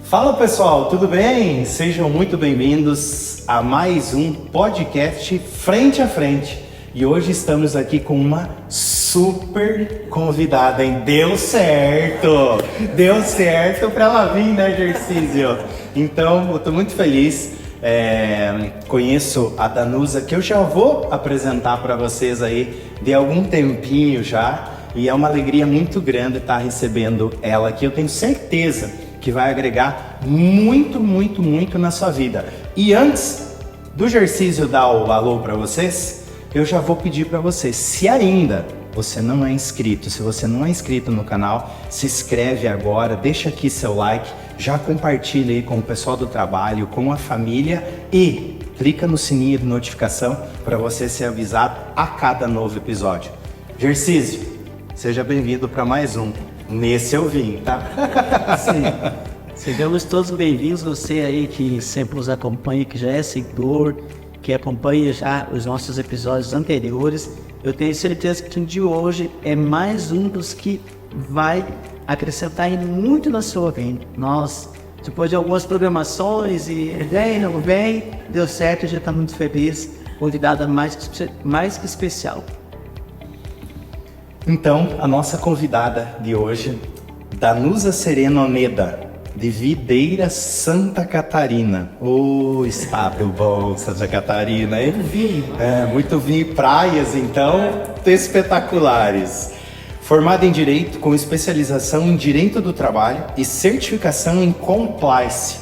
Fala pessoal, tudo bem? Sejam muito bem-vindos a mais um podcast Frente a Frente. E hoje estamos aqui com uma super convidada, hein? Deu certo para ela vir, né, Gercísio? Então, eu tô muito feliz. Conheço a Danusa, que eu já vou apresentar para vocês aí de algum tempinho já. E é uma alegria muito grande estar recebendo ela aqui. Eu tenho certeza que vai agregar muito, muito, muito na sua vida. E antes do Gercísio dar o alô para vocês, eu já vou pedir para você, se ainda você não é inscrito, se você não é inscrito no canal, se inscreve agora, deixa aqui seu like, já compartilha aí com o pessoal do trabalho, com a família e clica no sininho de notificação para você ser avisado a cada novo episódio. Gercísio, seja bem-vindo para mais um. Nesse eu vim, tá? Sim. Sejamos todos bem-vindos, você aí que sempre nos acompanha, que já é seguidor, que acompanha já os nossos episódios anteriores. Eu tenho certeza que o de hoje é mais um dos que vai acrescentar muito na sua vida. Nós, depois de algumas programações e não vem, deu certo, a gente está muito feliz, convidada mais que especial. Então, a nossa convidada de hoje, Danusa Sereno Oneda, de Videira, Santa Catarina. Estado bom, Santa Catarina, hein? Muito vinho e praias, então, espetaculares. Formada em Direito, com especialização em Direito do Trabalho e certificação em Compliance.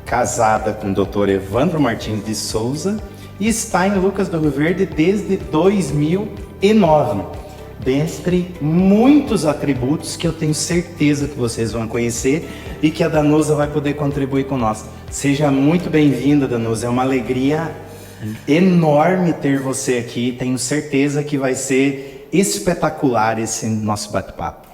Casada com o Dr. Evandro Martins de Souza e está em Lucas do Rio Verde desde 2009. Dentre muitos atributos que eu tenho certeza que vocês vão conhecer e que a Danusa vai poder contribuir com nós. Seja muito bem-vinda, Danusa. É uma alegria enorme ter você aqui. Tenho certeza que vai ser espetacular esse nosso bate-papo.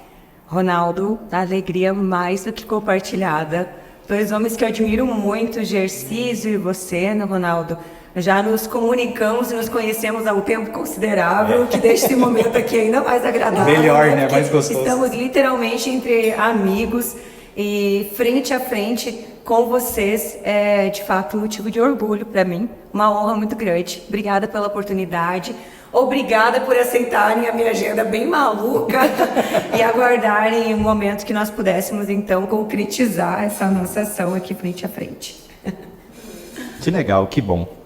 Ronaldo, a alegria mais do que compartilhada. Dois homens que eu admiro muito, Gercísio e você, né, Ronaldo? Já nos comunicamos e nos conhecemos há um tempo considerável, que deixa esse momento aqui ainda mais agradável. Melhor, né? Mais gostoso. Estamos literalmente entre amigos e frente a frente com vocês. É, de fato, um motivo de orgulho para mim, uma honra muito grande. Obrigada pela oportunidade. Obrigada por aceitarem a minha agenda bem maluca e aguardarem o momento que nós pudéssemos, então, concretizar essa nossa ação aqui frente a frente. Que legal, que bom.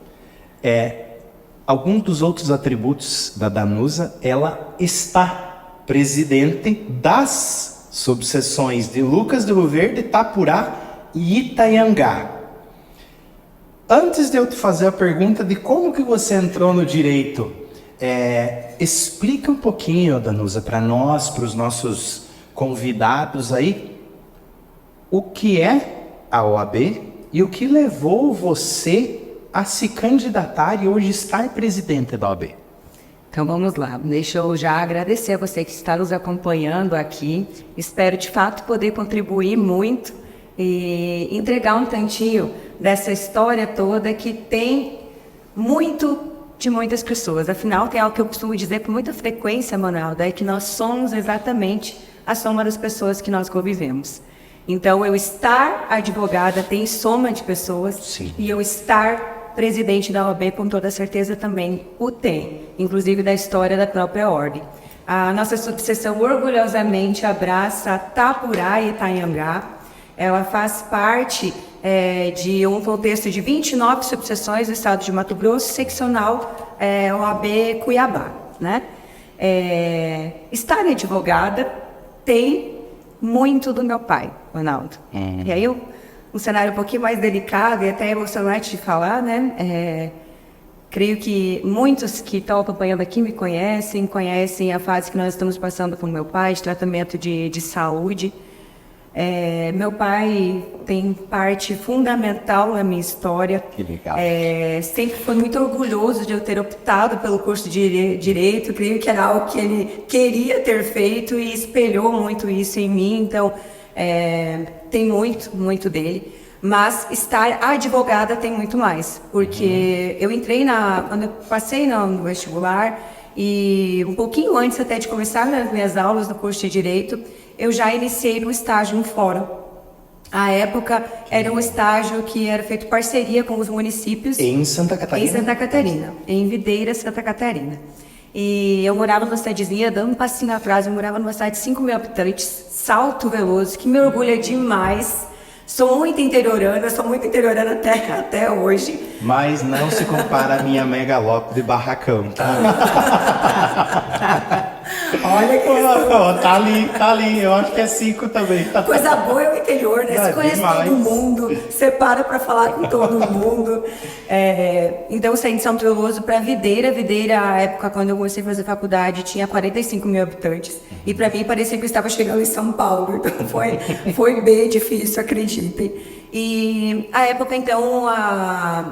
Algum dos outros atributos da Danusa, ela está presidente das subseções de Lucas do Rio Verde, Itapurá e Itanhangá. Antes de eu te fazer a pergunta de como que você entrou no direito, explica um pouquinho, Danusa, para nós, para os nossos convidados aí, o que é a OAB e o que levou você a se candidatar e hoje estar presidente da OAB. Então vamos lá, deixa eu já agradecer a você que está nos acompanhando aqui. Espero de fato poder contribuir muito e entregar um tantinho dessa história toda que tem muito de muitas pessoas. Afinal, tem algo que eu costumo dizer com muita frequência, Ronaldo, é que nós somos exatamente a soma das pessoas que nós convivemos. Então, eu estar advogada tem soma de pessoas. Sim. E eu estar presidente da OAB, com toda certeza, também o tem, inclusive da história da própria ordem. A nossa subseção orgulhosamente abraça Itapurá e Itanhangá. Ela faz parte de um contexto de 29 subseções do estado de Mato Grosso, seccional OAB Cuiabá, né? Estar advogada tem muito do meu pai, Ronaldo. E aí um cenário um pouquinho mais delicado e até emocionante de falar, né? Creio que muitos que estão acompanhando aqui me conhecem a fase que nós estamos passando com meu pai, de tratamento de saúde. Meu pai tem parte fundamental na minha história. Que legal. Sempre foi muito orgulhoso de eu ter optado pelo curso de Direito. Creio que era algo que ele queria ter feito e espelhou muito isso em mim. Então, tem muito dele. Mas estar advogada tem muito mais. Porque eu entrei quando eu passei no vestibular e um pouquinho antes até de começar as minhas aulas no curso de Direito, eu já iniciei no estágio em fórum. À época, era um estágio que era feito parceria com os municípios. Em Santa Catarina? Em Santa Catarina, em Videira, Santa Catarina. E eu morava numa cidadezinha, dando um passinho atrás, eu morava numa cidade de 5 mil habitantes, Salto Veloso, que me orgulha demais. Sou muito interiorana até hoje. Mas não se compara à minha megalópole barracão, tá? Olha que tá ali, eu acho que é 5 também. Coisa boa é o interior, né? Você conhece demais. todo mundo, você para pra falar com todo mundo. Então eu saí de São Veloso pra Videira. Videira, na época, quando eu comecei a fazer faculdade, tinha 45 mil habitantes. E pra mim parecia que eu estava chegando em São Paulo. Então foi bem difícil, acreditem. E à época, então,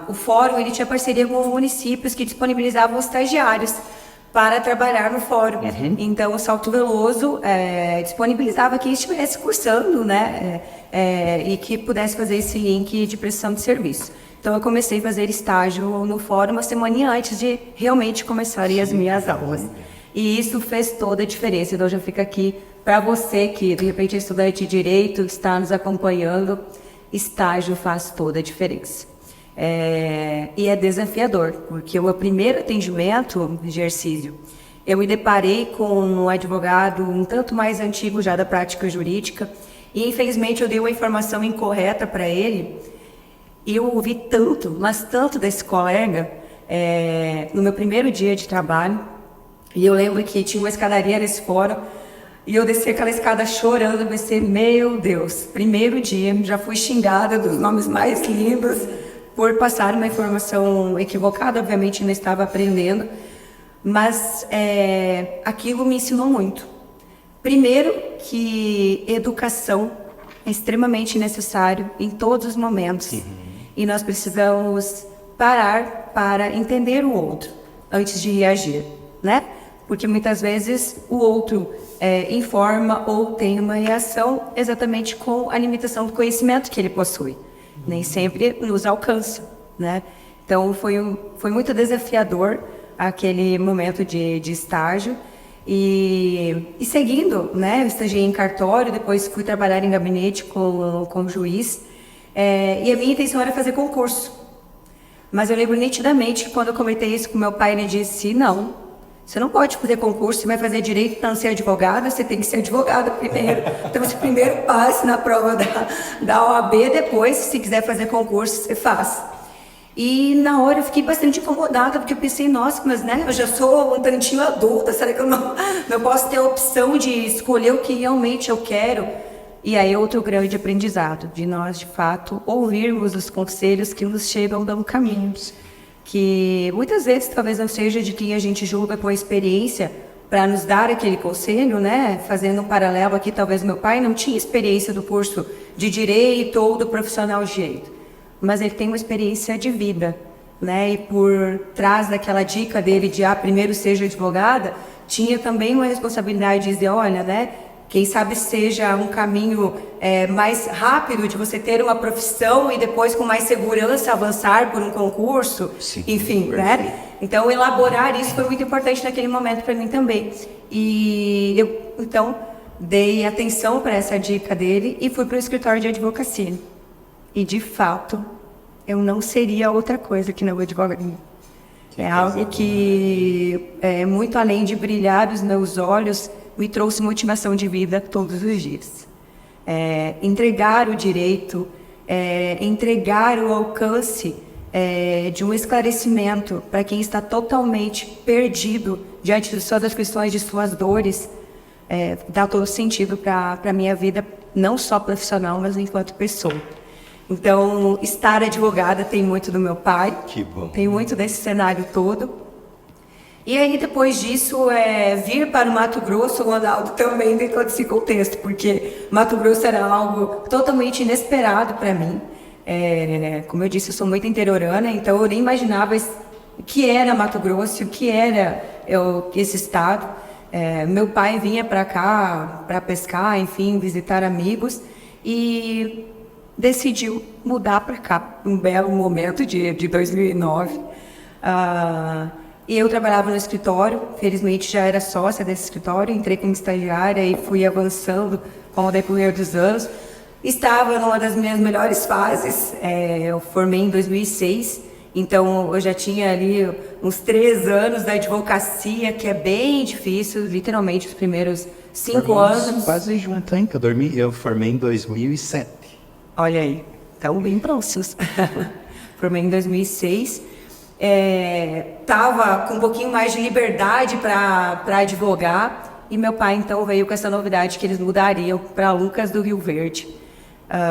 o fórum ele tinha parceria com os municípios que disponibilizavam estagiários para trabalhar no fórum. Então, o Salto Veloso disponibilizava que estivesse cursando, né, e que pudesse fazer esse link de prestação de serviço. Então, eu comecei a fazer estágio no fórum uma semana antes de realmente começarem as minhas aulas. E isso fez toda a diferença. Então, já fica aqui para você que, de repente, é estudante de Direito, está nos acompanhando, estágio faz toda a diferença. E é desafiador, porque o meu primeiro atendimento de exercício, eu me deparei com um advogado um tanto mais antigo já da prática jurídica e infelizmente eu dei uma informação incorreta para ele e eu ouvi tanto, mas tanto desse colega no meu primeiro dia de trabalho. E eu lembro que tinha uma escadaria nesse fórum e eu desci aquela escada chorando, eu pensei, meu Deus, primeiro dia, já fui xingada dos nomes mais lindos por passar uma informação equivocada, obviamente não estava aprendendo, mas aquilo me ensinou muito. Primeiro, que educação é extremamente necessário em todos os momentos. E nós precisamos parar para entender o outro antes de reagir, né? Porque muitas vezes o outro informa ou tem uma reação exatamente com a limitação do conhecimento que ele possui. Nem sempre nos alcança, né? Então foi muito desafiador aquele momento de estágio e seguindo, né? Eu estagiei em cartório, depois fui trabalhar em gabinete com juiz e a minha intenção era fazer concurso. Mas eu lembro nitidamente que quando eu comentei isso com meu pai, ele disse, não, você não pode fazer concurso, você vai fazer direito para não ser advogada, você tem que ser advogada primeiro. Então você primeiro passe na prova da OAB, depois, se quiser fazer concurso, você faz. E na hora eu fiquei bastante incomodada, porque eu pensei, nossa, mas né, eu já sou um tantinho adulta, será que eu não posso ter a opção de escolher o que realmente eu quero? E aí outro grande aprendizado, de nós, de fato, ouvirmos os conselhos que nos chegam dando caminhos. Que muitas vezes talvez não seja de quem a gente julga com a experiência para nos dar aquele conselho, né? Fazendo um paralelo aqui, talvez meu pai não tinha experiência do curso de Direito ou do profissional de Direito, mas ele tem uma experiência de vida, né? E por trás daquela dica dele de primeiro seja advogada, tinha também uma responsabilidade de dizer, olha, né? Quem sabe seja um caminho mais rápido de você ter uma profissão e depois com mais segurança avançar por um concurso, sim, enfim, né? Então elaborar isso foi muito importante naquele momento para mim também. E eu, então, dei atenção para essa dica dele e fui para o escritório de advocacia. E de fato, eu não seria outra coisa que não advogaria. É algo que, muito além de brilhar os meus olhos, me trouxe motivação de vida todos os dias. Entregar o direito, entregar o alcance de um esclarecimento para quem está totalmente perdido diante de suas questões, de suas dores, dá todo sentido para a minha vida, não só profissional, mas enquanto pessoa. Então, estar advogada tem muito do meu pai, que bom, tem muito desse cenário todo. E aí, depois disso, vir para o Mato Grosso, o Ronaldo, também tem todo esse contexto, porque Mato Grosso era algo totalmente inesperado para mim. Como eu disse, eu sou muito interiorana, então eu nem imaginava o que era Mato Grosso, o que era esse estado. Meu pai vinha para cá para pescar, enfim, visitar amigos, e decidiu mudar para cá, um belo momento de 2009. E eu trabalhava no escritório, felizmente já era sócia desse escritório, entrei como estagiária e fui avançando com o decorrer dos anos. estava numa das minhas melhores fases. Eu formei em 2006, então eu já tinha ali uns 3 anos da advocacia, que é bem difícil, literalmente os primeiros 5 anos. Quase junto, hein? Eu formei em 2007. Olha aí, estão bem próximos. Formei em 2006. Tava com um pouquinho mais de liberdade para advogar, e meu pai então veio com essa novidade que eles mudariam para Lucas do Rio Verde.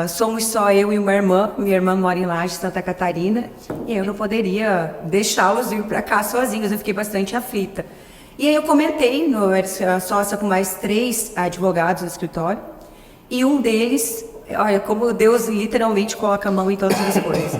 Somos só eu e uma irmã. Minha irmã mora em Laje, Santa Catarina, e eu não poderia deixá-los vir para cá sozinhos. Eu fiquei bastante aflita. E aí eu comentei, eu era sócia com mais 3 advogados no escritório, e um deles, olha como Deus literalmente coloca a mão em todas as coisas.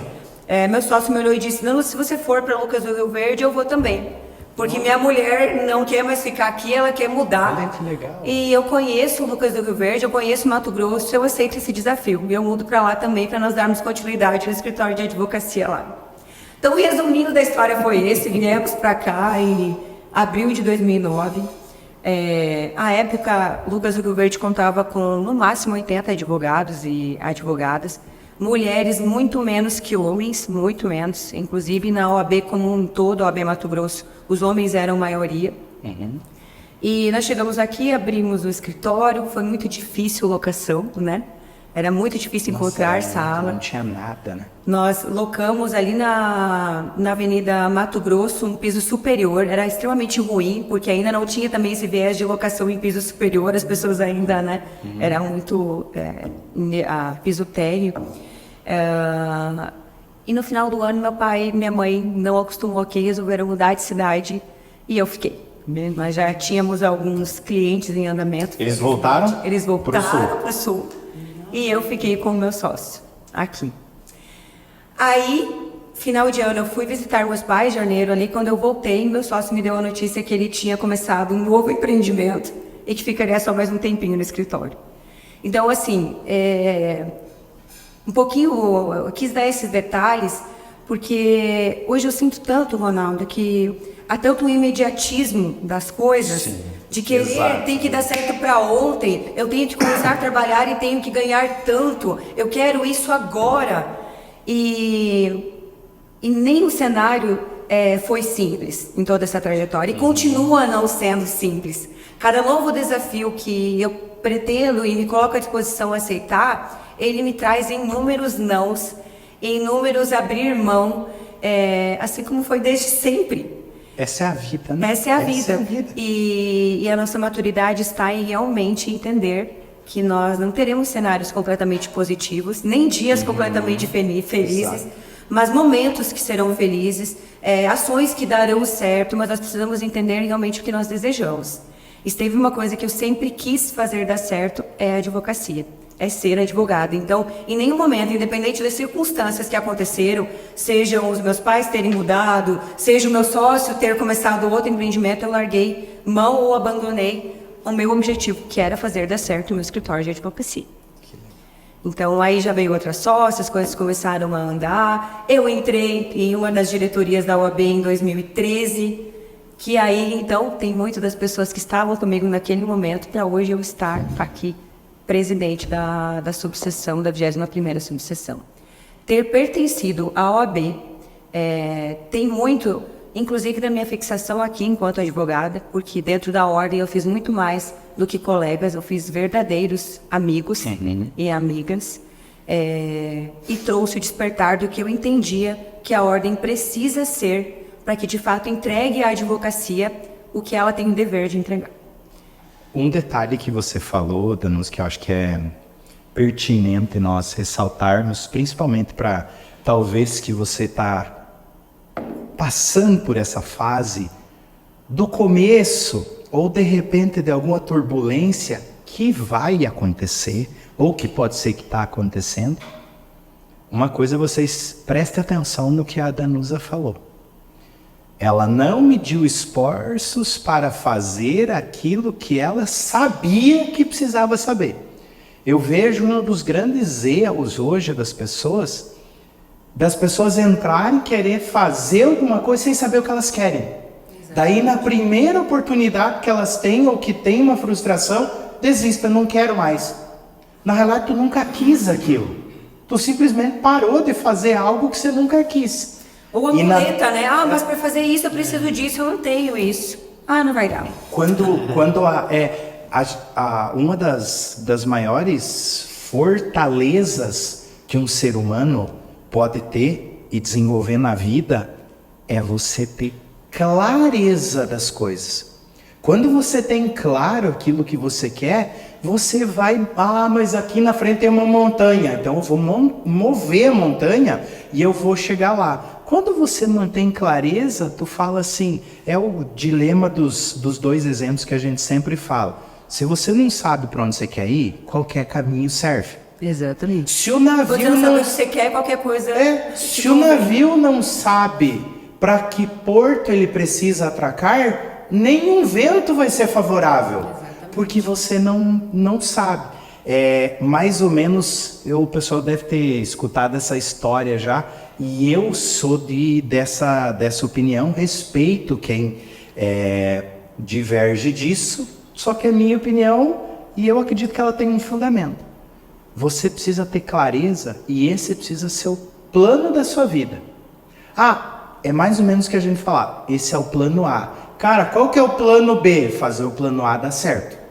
Meu sócio me olhou e disse: não, se você for para Lucas do Rio Verde, eu vou também. Porque minha mulher não quer mais ficar aqui, ela quer mudar. Olha que legal. E eu conheço o Lucas do Rio Verde, eu conheço Mato Grosso, eu aceito esse desafio. E eu mudo para lá também, para nós darmos continuidade no escritório de advocacia lá. Então, o resumindo da história foi esse: viemos para cá em abril de 2009. À época, Lucas do Rio Verde contava com, no máximo, 80 advogados e advogadas. Mulheres muito menos que homens, muito menos. Inclusive na OAB como um todo, a OAB Mato Grosso, os homens eram maioria. E nós chegamos aqui, abrimos o escritório, foi muito difícil locação, né? Era muito difícil encontrar sala. Não tinha nada, né? Nós locamos ali na Avenida Mato Grosso um piso superior. Era extremamente ruim, porque ainda não tinha também esse viés de locação em piso superior. As pessoas ainda, né? Era muito piso térreo. E no final do ano, meu pai e minha mãe não acostumou aqui, resolveram mudar de cidade, e eu fiquei. Nós já tínhamos alguns clientes em andamento. Eles voltaram? Eles voltaram para o sul. E eu fiquei com o meu sócio aqui. Aí, final de ano, eu fui visitar meus pais em janeiro ali. Quando eu voltei, meu sócio me deu a notícia que ele tinha começado um novo empreendimento e que ficaria só mais um tempinho no escritório. Então, assim, um pouquinho, eu quis dar esses detalhes, porque hoje eu sinto tanto, Ronaldo, que há tanto imediatismo das coisas. Sim, de querer, tem que dar certo para ontem, eu tenho que começar a trabalhar e tenho que ganhar tanto, eu quero isso agora. E nem o cenário foi simples em toda essa trajetória, e continua não sendo simples. Cada novo desafio que eu pretendo e me coloco à disposição a aceitar, ele me traz inúmeros nãos, inúmeros abrir mão, assim como foi desde sempre. Essa é a vida, né? Essa é a vida. E a nossa maturidade está em realmente entender que nós não teremos cenários completamente positivos, nem dias completamente felizes, exato, mas momentos que serão felizes, ações que darão certo, mas nós precisamos entender realmente o que nós desejamos. Esteve uma coisa que eu sempre quis fazer dar certo, é a advocacia. É ser advogado. Então, em nenhum momento, independente das circunstâncias que aconteceram, sejam os meus pais terem mudado, seja o meu sócio ter começado outro empreendimento, eu larguei mão ou abandonei o meu objetivo, que era fazer dar certo o meu escritório de advocacia. Então, aí já veio outra sócia, as coisas começaram a andar. Eu entrei em uma das diretorias da OAB em 2013, que aí, então, tem muitas das pessoas que estavam comigo naquele momento para hoje eu estar aqui, presidente da subseção, da 21ª subseção. Ter pertencido à OAB tem muito, inclusive da minha fixação aqui enquanto advogada, porque dentro da ordem eu fiz muito mais do que colegas, eu fiz verdadeiros amigos e amigas, e trouxe o despertar do que eu entendia que a ordem precisa ser para que de fato entregue à advocacia o que ela tem o dever de entregar. Um detalhe que você falou, Danusa, que eu acho que é pertinente nós ressaltarmos, principalmente para talvez que você está passando por essa fase do começo ou de repente de alguma turbulência que vai acontecer ou que pode ser que está acontecendo. Uma coisa, vocês prestem atenção no que a Danusa falou. Ela não mediu esforços para fazer aquilo que ela sabia que precisava saber. Eu vejo um dos grandes erros hoje das pessoas entrarem e querer fazer alguma coisa sem saber o que elas querem. Exato. Daí, na primeira oportunidade que elas têm ou que tem uma frustração, desista, não quero mais. Na realidade, tu nunca quis aquilo. Tu simplesmente parou de fazer algo que você nunca quis. Ou a muleta, né? Ah, mas para fazer isso eu preciso disso, eu não tenho isso. Ah, não vai dar. Uma das maiores fortalezas que um ser humano pode ter e desenvolver na vida é você ter clareza das coisas. Quando você tem claro aquilo que você quer, você vai, mas aqui na frente tem uma montanha, então eu vou mover a montanha e eu vou chegar lá. Quando você não tem clareza, tu fala assim, é o dilema dos dois exemplos que a gente sempre fala. Se você não sabe para onde você quer ir, qualquer caminho serve. Exatamente. Se o navio você não sabe onde você quer, qualquer coisa... se o navio não sabe para que porto ele precisa atracar, nenhum vento vai ser favorável. Exatamente. Porque você não sabe. Mais ou menos, o pessoal deve ter escutado essa história já, e eu sou dessa opinião, respeito quem diverge disso, só que é minha opinião e eu acredito que ela tem um fundamento. Você precisa ter clareza e esse precisa ser o plano da sua vida. É mais ou menos o que a gente fala, esse é o plano A. Cara, qual que é o plano B? Fazer o plano A dar certo.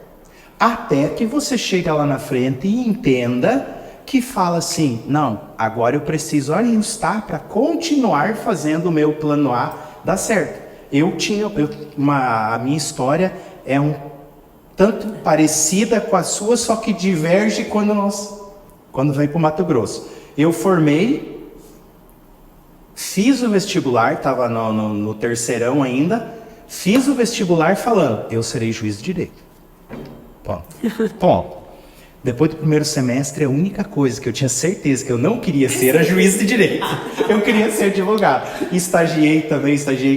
Até que você chega lá na frente e entenda que fala assim, não, agora eu preciso ajustar para continuar fazendo o meu plano A dar certo. A minha história é tanto parecida com a sua, só que diverge quando vem para o Mato Grosso. Eu formei, fiz o vestibular, estava no terceirão ainda, fiz o vestibular falando, eu serei juiz de direito. Ponto. Depois do primeiro semestre, a única coisa que eu tinha certeza que eu não queria ser era juiz de direito. Eu queria ser advogado. Estagiei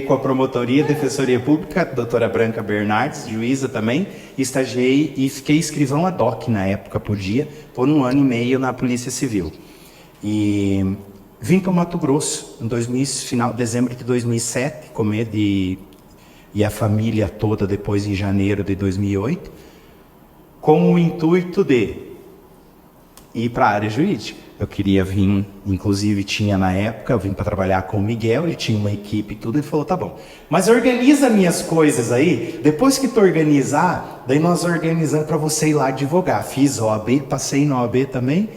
com a promotoria, defensoria pública, doutora Branca Bernardes, juíza também. Estagiei e fiquei escrivão ad hoc na época, podia, por 1 ano e meio na Polícia Civil. E vim para o Mato Grosso, em dezembro de 2007, e a família toda depois em janeiro de 2008. Com o intuito de ir para a área jurídica. Eu queria vir, inclusive tinha na época, eu vim para trabalhar com o Miguel, ele tinha uma equipe e tudo, ele falou, tá bom, mas organiza minhas coisas aí, depois que tu organizar, daí nós organizamos para você ir lá advogar. Fiz OAB, passei na OAB também,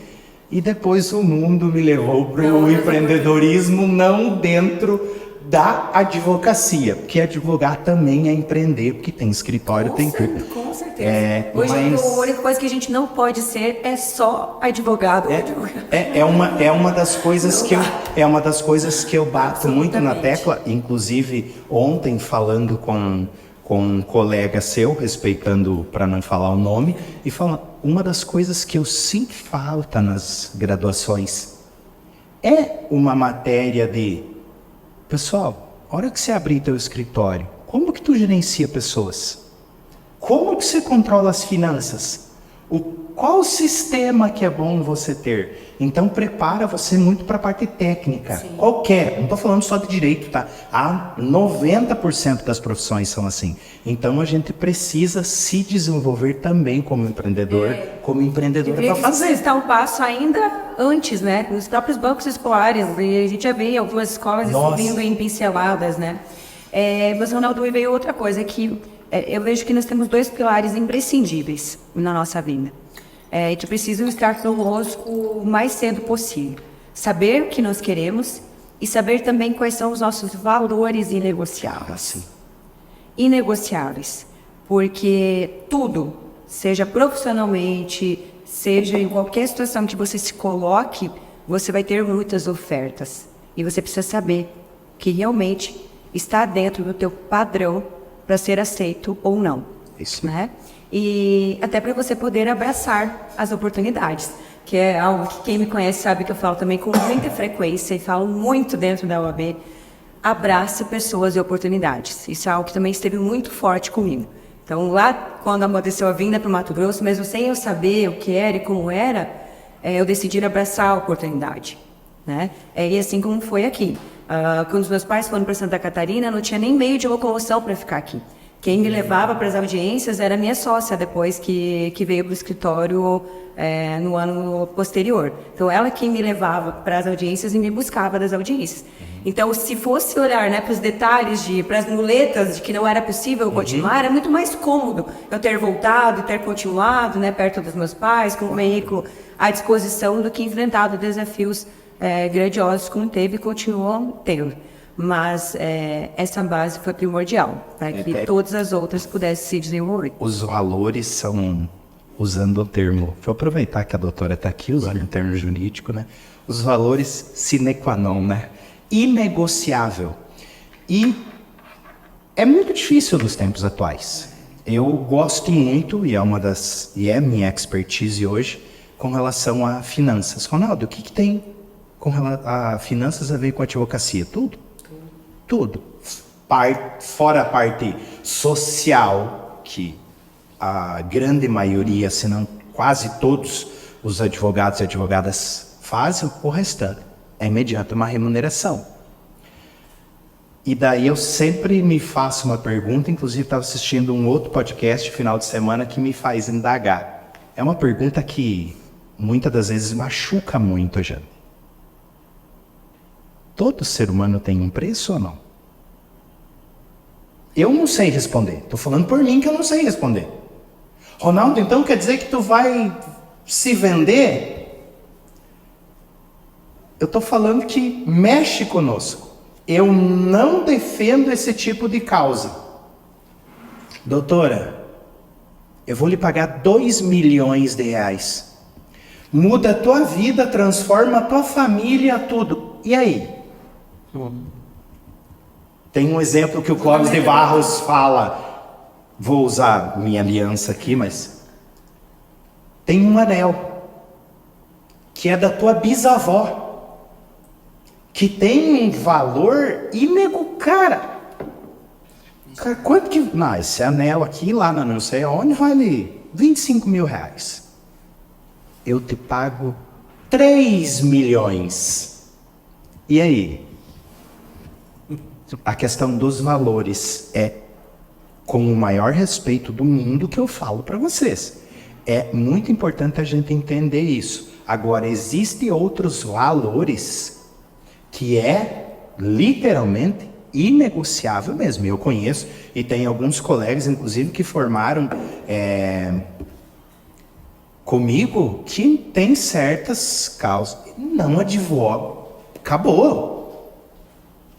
e depois o mundo me levou para o empreendedorismo, não dentro da advocacia, porque advogar também é empreender, porque tem escritório, tem tudo. Com certeza. Hoje a única coisa que a gente não pode ser é só advogado. É uma das coisas que eu bato muito na tecla, inclusive ontem falando com um colega seu, respeitando para não falar o nome, e falando, uma das coisas que eu sinto falta nas graduações é uma matéria de pessoal, a hora que você abrir teu escritório, como que tu gerencia pessoas? Como que você controla as finanças? Qual sistema que é bom você ter? Então prepara você muito para a parte técnica. Sim. Qualquer, não estou falando só de direito, tá? 90% das profissões são assim. Então a gente precisa se desenvolver também como empreendedor, para fazer. Está um passo ainda antes, né? Nos próprios bancos escolares, a gente já vê algumas escolas vindo em pinceladas, né? Mas, Ronaldo, veio outra coisa que eu vejo que nós temos 2 pilares imprescindíveis na nossa vida. A gente precisa estar conosco o mais cedo possível. Saber o que nós queremos e saber também quais são os nossos valores inegociáveis. Inegociáveis. Porque tudo, seja profissionalmente, seja em qualquer situação que você se coloque, você vai ter muitas ofertas. E você precisa saber que realmente está dentro do teu padrão para ser aceito ou não. Isso. Né? E até para você poder abraçar as oportunidades, que é algo que quem me conhece sabe que eu falo também com muita frequência e falo muito dentro da UAB. Abraça pessoas e oportunidades. Isso é algo que também esteve muito forte comigo. Então, lá, quando aconteceu a vinda para o Mato Grosso, mesmo sem eu saber o que era e como era, eu decidi abraçar a oportunidade. Né? E assim como foi aqui. Quando os meus pais foram para Santa Catarina, não tinha nem meio de locomoção para ficar aqui. Quem me levava para as audiências era minha sócia, depois que veio para o escritório no ano posterior. Então, ela quem me levava para as audiências e me buscava das audiências. Então, se fosse olhar, né, para os detalhes, para as muletas de que não era possível continuar, era muito mais cômodo eu ter voltado e ter continuado, né, perto dos meus pais, com o veículo à disposição, do que enfrentado desafios grandiosos como teve e continuam tendo. Mas essa base foi primordial, para que todas as outras pudessem se desenvolver. Os valores são, usando o termo, vou aproveitar que a doutora está aqui, usando o termo jurídico, né? Os valores sine qua non, né? Inegociável. E é muito difícil nos tempos atuais. Eu gosto muito, e é minha expertise hoje, com relação a finanças. Ronaldo, o que tem com relação a finanças a ver com a advocacia? Tudo. Fora a parte social, que a grande maioria, se não quase todos os advogados e advogadas fazem, o restante é mediante uma remuneração. E daí eu sempre me faço uma pergunta, inclusive estava assistindo um outro podcast final de semana que me faz indagar. É uma pergunta que muitas das vezes machuca muito a gente. Todo ser humano tem um preço ou não? Eu não sei responder. Estou falando por mim que eu não sei responder. Ronaldo, então quer dizer que tu vai se vender? Eu estou falando que mexe conosco. Eu não defendo esse tipo de causa. Doutora, eu vou lhe pagar 2 milhões de reais. Muda a tua vida, transforma a tua família, tudo. E aí? Tem um exemplo que o Clóvis de Barros fala. Vou usar minha aliança aqui, mas... Tem um anel. Que é da tua bisavó. Que tem um valor cara, quanto que... Não, esse anel aqui, lá não sei aonde, vale 25 mil reais. Eu te pago 3 milhões. E aí? A questão dos valores é com o maior respeito do mundo que eu falo para vocês. É muito importante a gente entender isso. Agora, existem outros valores que é literalmente inegociável mesmo. Eu conheço e tem alguns colegas, inclusive, que formaram comigo, que tem certas causas. Não advogo. Acabou.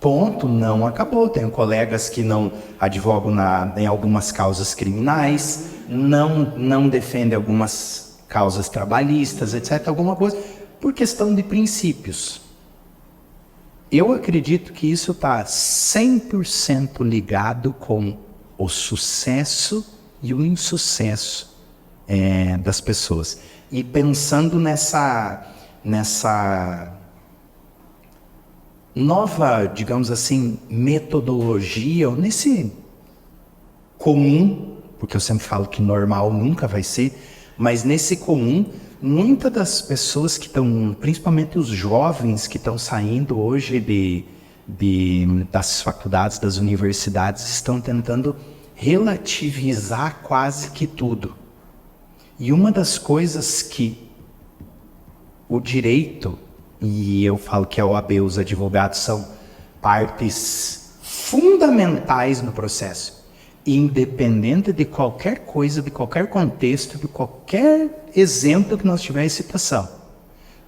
Ponto, não acabou. Tenho colegas que não advogam em algumas causas criminais, não defendem algumas causas trabalhistas, etc. Alguma coisa, por questão de princípios. Eu acredito que isso está 100% ligado com o sucesso e o insucesso das pessoas. E pensando nessa nova, digamos assim, metodologia, ou nesse comum, porque eu sempre falo que normal nunca vai ser, mas nesse comum, muitas das pessoas que estão, principalmente os jovens que estão saindo hoje das faculdades, das universidades, estão tentando relativizar quase que tudo. E uma das coisas que o direito, e eu falo que a OAB, os advogados são partes fundamentais no processo, independente de qualquer coisa, de qualquer contexto, de qualquer exemplo que nós tivermos em citação.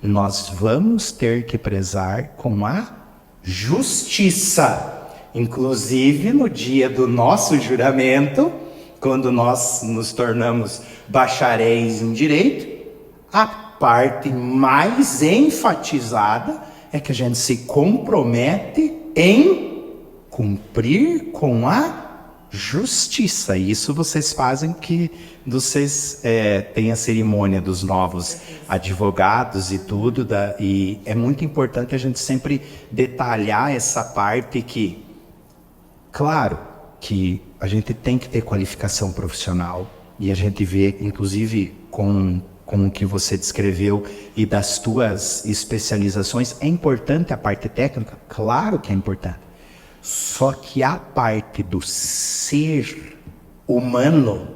Nós vamos ter que prezar com a justiça. Inclusive, no dia do nosso juramento, quando nós nos tornamos bacharéis em direito, a parte mais enfatizada é que a gente se compromete em cumprir com a justiça. Isso vocês fazem que vocês têm a cerimônia dos novos advogados e tudo, e é muito importante a gente sempre detalhar essa parte que, claro, que a gente tem que ter qualificação profissional, e a gente vê, inclusive, com o que você descreveu e das tuas especializações, é importante a parte técnica? Claro que é importante. Só que a parte do ser humano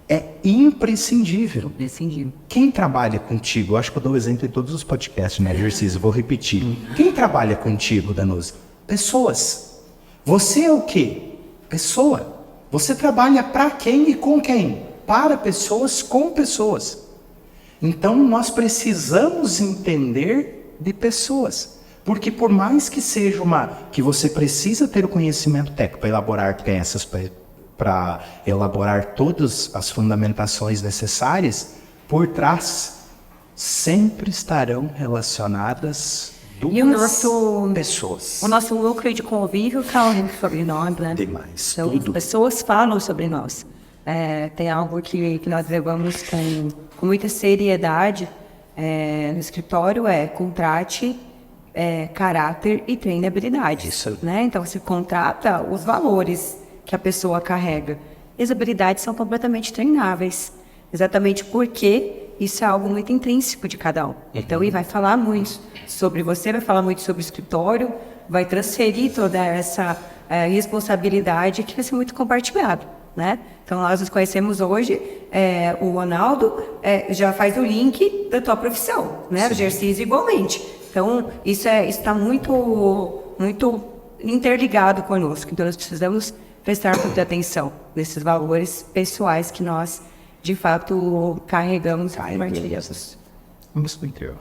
é imprescindível. Imprescindível. Quem trabalha contigo, eu acho que eu dou exemplo em todos os podcasts, né, exercício, vou repetir. Quem trabalha contigo, Danusa? Pessoas. Você é o quê? Pessoa. Você trabalha para quem e com quem? Para pessoas, com pessoas. Então nós precisamos entender de pessoas. Porque por mais que seja que você precisa ter o conhecimento técnico para elaborar peças, para elaborar todas as fundamentações necessárias, por trás sempre estarão relacionadas duas pessoas. O nosso núcleo de convívio fala sobre nós, né? Demais. Então, Tudo. as pessoas falam sobre nós. Tem algo que nós levamos com muita seriedade no escritório, contrate caráter e treinabilidade. Isso. Né? Então, você contrata os valores que a pessoa carrega. E as habilidades são completamente treináveis. Exatamente porque isso é algo muito intrínseco de cada um. Então, ele vai falar muito sobre você, vai falar muito sobre o escritório, vai transferir toda essa responsabilidade que vai ser muito compartilhado, né? Então, nós nos conhecemos hoje, o Ronaldo já faz o link da tua profissão, né? O exercício igualmente. Então, isso está muito, muito interligado conosco. Então, nós precisamos prestar muita atenção nesses valores pessoais que nós, de fato, carregamos e compartilhamos. Vamos para o intervalo.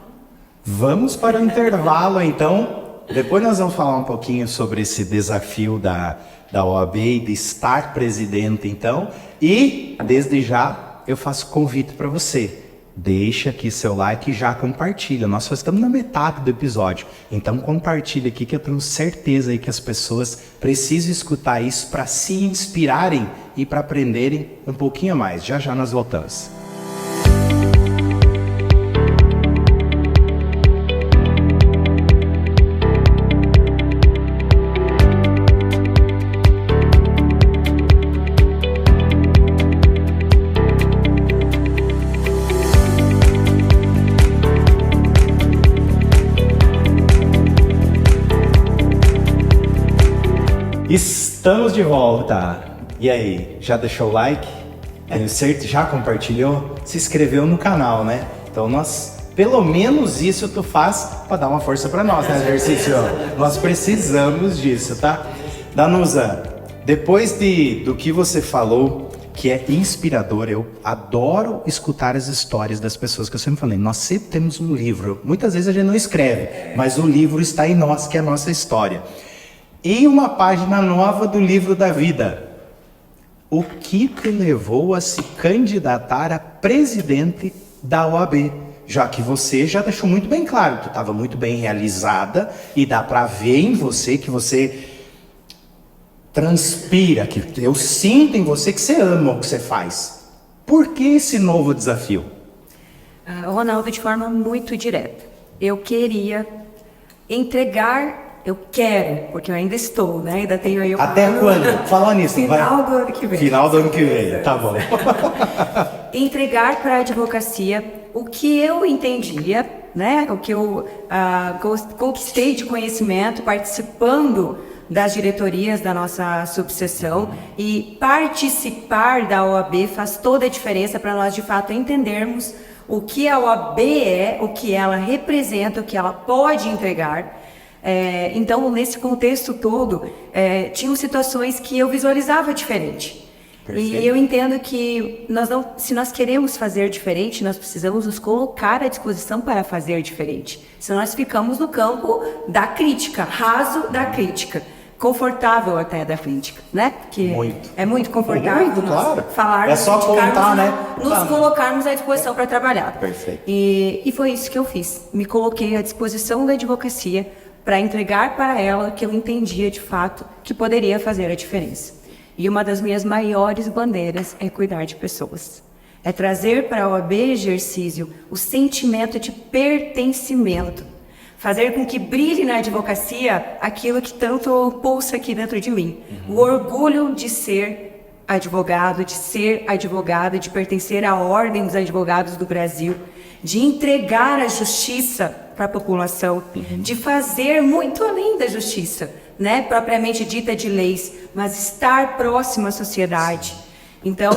Vamos para o intervalo, então. Depois nós vamos falar um pouquinho sobre esse desafio da OAB e de estar presidente, então. E, desde já, eu faço convite para você. Deixa aqui seu like e já compartilha. Nós só estamos na metade do episódio. Então compartilha aqui que eu tenho certeza aí que as pessoas precisam escutar isso para se inspirarem e para aprenderem um pouquinho a mais. Já já nós voltamos. Estamos de volta. E aí, já deixou o like? Tenho certeza, já compartilhou? Se inscreveu no canal, né? Então pelo menos isso tu faz para dar uma força para nós, né, exercício? Nós precisamos disso, tá? Danusa, depois do que você falou, que é inspirador, eu adoro escutar as histórias das pessoas, que eu sempre falei, nós sempre temos um livro. Muitas vezes a gente não escreve, mas o livro está em nós, que é a nossa história. E uma página nova do livro da vida. O que te levou a se candidatar a presidente da OAB? Já que você já deixou muito bem claro, tu estava muito bem realizada e dá para ver em você que você transpira, que eu sinto em você que você ama o que você faz. Por que esse novo desafio? Ronaldo, de forma muito direta. Eu queria entregar. Eu quero, porque eu ainda estou, né? Ainda tenho aí Até quando? Fala nisso. Final do ano que vem. Final do ano que vem, tá bom. Entregar para a advocacia o que eu entendia, né? O que eu conquistei de conhecimento participando das diretorias da nossa subseção, e participar da OAB faz toda a diferença para nós de fato entendermos o que a OAB é, o que ela representa, o que ela pode entregar. Então, nesse contexto todo, tinham situações que eu visualizava diferente. Perfeito. E eu entendo que se nós queremos fazer diferente, nós precisamos nos colocar à disposição para fazer diferente. Senão nós ficamos no campo da crítica, raso da crítica, confortável até da crítica, né? Que muito. É muito confortável muito, claro. Falar, é só contar, né? Nos colocarmos à disposição para trabalhar. Perfeito. E foi isso que eu fiz. Me coloquei à disposição da advocacia para entregar para ela que eu entendia de fato que poderia fazer a diferença. E uma das minhas maiores bandeiras é cuidar de pessoas. É trazer para a OAB exercício o sentimento de pertencimento. Fazer com que brilhe na advocacia aquilo que tanto pulsa aqui dentro de mim. O orgulho de ser advogado, de ser advogada, de pertencer à Ordem dos Advogados do Brasil, de entregar a justiça para a população, de fazer muito além da justiça, né, propriamente dita de leis, mas estar próximo à sociedade. Então,